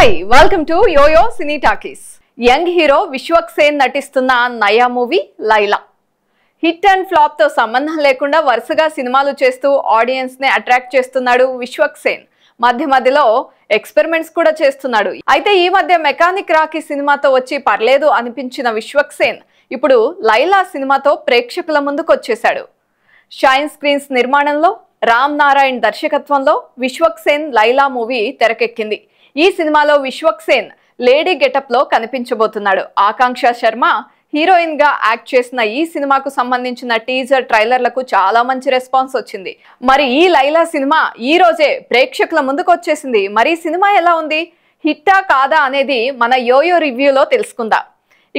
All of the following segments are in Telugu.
Hi welcome to yoyo cine talkies. Young hero Vishwak Sen నటిస్తున్న నయా movie Laila. Hit and flop తో సంబంధం లేకుండా వరుసగా సినిమాలు చేస్తూ ఆడియన్స్ ని అట్రాక్ట్ చేస్తున్నాడు విశ్వక్ సేన్. మధ్యలో ఎక్స్పెరిమెంట్స్ కూడా చేస్తున్నాడు. అయితే ఈ మధ్య మెకానిక్ రాకీ సినిమాతో వచ్చి పర్లేదు అనిపించిన విశ్వక్ సేన్ ఇప్పుడు లైలా సినిమాతో ప్రేక్షకుల ముందుకు వచ్చేశాడు. షైన్ స్క్రీన్స్ నిర్మాణంలో రామ్ నారాయణ్ దర్శకత్వంలో విశ్వక్ సేన్ లైలా మూవీ తెరకెక్కింది. ఈ సినిమాలో విశ్వక్ సేన్ లేడీ గెటప్ లో కనిపించబోతున్నాడు. ఆకాంక్ష శర్మ హీరోయిన్ గా యాక్ట్ చేసిన ఈ సినిమాకు సంబంధించిన టీజర్ ట్రైలర్లకు చాలా మంచి రెస్పాన్స్ వచ్చింది. మరి ఈ లైలా సినిమా ఈ రోజే ప్రేక్షకుల ముందుకు వచ్చేసింది. మరి సినిమా ఎలా ఉంది, హిట్టా కాదా అనేది మన యోయో రివ్యూలో తెలుసుకుందాం.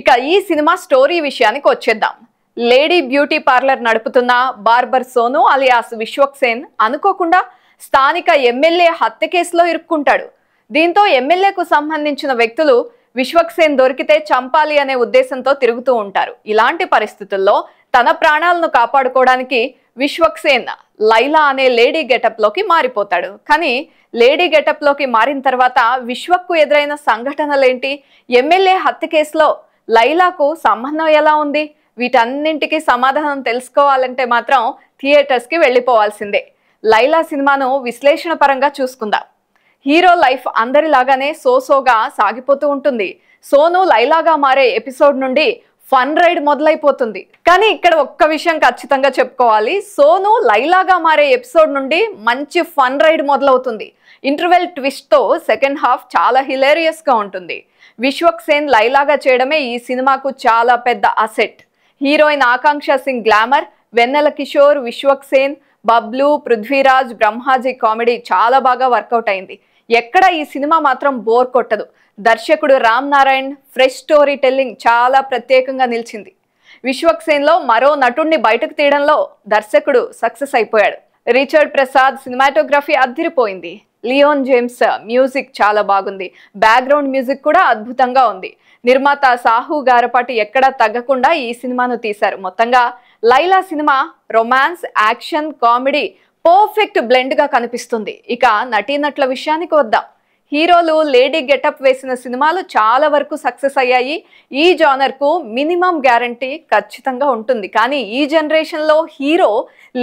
ఇక ఈ సినిమా స్టోరీ విషయానికి వచ్చేద్దాం. లేడీ బ్యూటీ పార్లర్ నడుపుతున్న బార్బర్ సోను అలియాస్ విశ్వక్ సేన్ అనుకోకుండా స్థానిక ఎమ్మెల్యే హత్య కేసులో ఇరుక్కుంటాడు. దీంతో ఎమ్మెల్యేకు సంబంధించిన వ్యక్తులు విశ్వక్ సేన్ దొరికితే చంపాలి అనే ఉద్దేశంతో తిరుగుతూ ఉంటారు. ఇలాంటి పరిస్థితుల్లో తన ప్రాణాలను కాపాడుకోవడానికి విశ్వక్ సేన్ లైలా అనే లేడీ గెటప్ లోకి మారిపోతాడు. కానీ లేడీ గెటప్ లోకి మారిన తర్వాత విశ్వక్ కు ఎదురైన సంఘటనలేంటి, ఎమ్మెల్యే హత్య కేసులో లైలాకు సంబంధం ఎలా ఉంది, వీటన్నింటికి సమాధానం తెలుసుకోవాలంటే మాత్రం థియేటర్స్ కి వెళ్ళిపోవాల్సిందే. లైలా సినిమాను విశ్లేషణ పరంగా చూసుకుందాం. హీరో లైఫ్ అందరిలాగానే సోసోగా సాగిపోతూ ఉంటుంది. సోను లైలాగా మారే ఎపిసోడ్ నుండి ఫన్ రైడ్ మొదలైపోతుంది. కానీ ఇక్కడ ఒక్క విషయం ఖచ్చితంగా చెప్పుకోవాలి, సోను లైలాగా మారే ఎపిసోడ్ నుండి మంచి ఫన్ రైడ్ మొదలవుతుంది. ఇంటర్వెల్ ట్విస్ట్ తో సెకండ్ హాఫ్ చాలా హిలేరియస్ గా ఉంటుంది. విశ్వక్ సేన్ లైలాగా చేయడమే ఈ సినిమాకు చాలా పెద్ద అసెట్. హీరోయిన్ ఆకాంక్ష సింగ్ గ్లామర్, వెన్నెల కిషోర్, విశ్వక్ సేన్, బబ్లు, పృథ్వీరాజ్, బ్రహ్మాజీ కామెడీ చాలా బాగా వర్కౌట్ అయింది. ఎక్కడ ఈ సినిమా మాత్రం బోర్ కొట్టదు. దర్శకుడు Ram Narayan fresh story telling చాలా ప్రత్యేకంగా నిలిచింది. విశ్వక్ సేన్ లో మరో నటుడిని బయటకు తీయడంలో దర్శకుడు సక్సెస్ అయిపోయాడు. రిచర్డ్ ప్రసాద్ సినిమాటోగ్రఫీ అద్దిరిపోయింది. లియోన్ జేమ్స్ మ్యూజిక్ చాలా బాగుంది. బ్యాక్గ్రౌండ్ మ్యూజిక్ కూడా అద్భుతంగా ఉంది. నిర్మాత సాహు గారపాటి ఎక్కడా తగ్గకుండా ఈ సినిమాను తీశారు. మొత్తంగా Laila cinema romance, action, comedy perfect blend గా కనిపిస్తుంది. ఇక నటీనటుల విషయానికి వద్దాం. హీరోలు లేడీ గెటప్ వేసిన సినిమాలు చాలా వరకు సక్సెస్ అయ్యాయి. ఈ జానర్ కు మినిమం గ్యారంటీ ఖచ్చితంగా ఉంటుంది. కానీ ఈ జనరేషన్ లో హీరో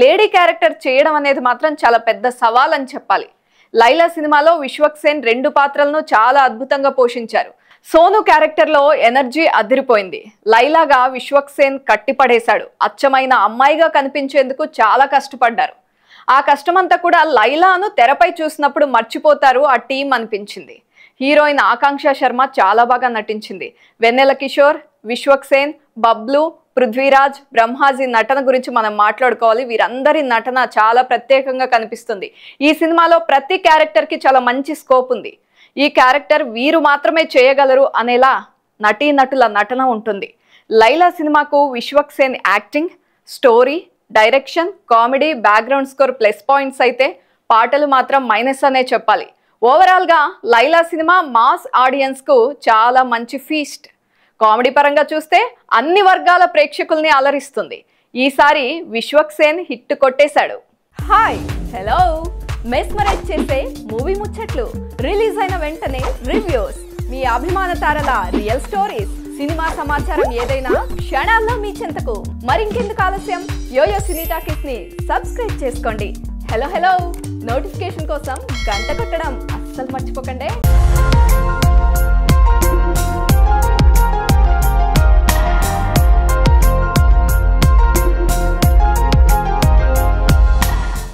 లేడీ క్యారెక్టర్ చేయడం అనేది మాత్రం చాలా పెద్ద సవాల్ అని చెప్పాలి. లైలా సినిమాలో విశ్వక్ సేన్ 2 పాత్రలను చాలా అద్భుతంగా పోషించారు. సోను క్యారెక్టర్ లో ఎనర్జీ అదిరిపోయింది. లైలాగా విశ్వక్ సేన్ కట్టిపడేశాడు. అచ్చమైన అమ్మాయిగా కనిపించేందుకు చాలా కష్టపడ్డారు. ఆ కష్టమంతా కూడా లైలాను తెరపై చూసినప్పుడు మర్చిపోతారు ఆ టీం అనిపించింది. హీరోయిన్ ఆకాంక్ష శర్మ చాలా బాగా నటించింది. వెన్నెల కిషోర్, విశ్వక్ సేన్, బబ్లు, పృథ్వీరాజ్, బ్రహ్మాజీ నటన గురించి మనం మాట్లాడుకోవాలి. వీరందరి నటన చాలా ప్రత్యేకంగా కనిపిస్తుంది. ఈ సినిమాలో ప్రతి క్యారెక్టర్ కి చాలా మంచి స్కోప్ ఉంది. ఈ క్యారెక్టర్ వీరు మాత్రమే చేయగలరు అనేలా నటీనటుల నటన ఉంటుంది. లైలా సినిమాకు Vishwak Sen acting, story, direction, comedy, background score plus points అయితే పాటలు మాత్రం మైనస్ అనే చెప్పాలి. ఓవరాల్ గా లైలా సినిమా మాస్ ఆడియన్స్ కు చాలా మంచి ఫీస్ట్. కామెడీ పరంగా చూస్తే అన్ని వర్గాల ప్రేక్షకుల్ని అలరిస్తుంది. ఈసారి విశ్వక్ సేన్ హిట్ కొట్టేశాడు. హాయ్ హలో, మెస్మరైజ్ చేసే మూవీ ముచ్చట్లు, రిలీజ్ అయిన వెంటనే రివ్యూస్, మీ అభిమాన తారల రియల్ స్టోరీస్, సినిమా సమాచారం ఏదైనా క్షణాల్లో మీ చెంతకు. మరింకెందుకు ఆలస్యం, యోయో సినీ టాకీస్ ని సబ్స్క్రైబ్ చేసుకోండి. హలో నోటిఫికేషన్ కోసం గంట కొట్టడం అస్సలు మర్చిపోకండి.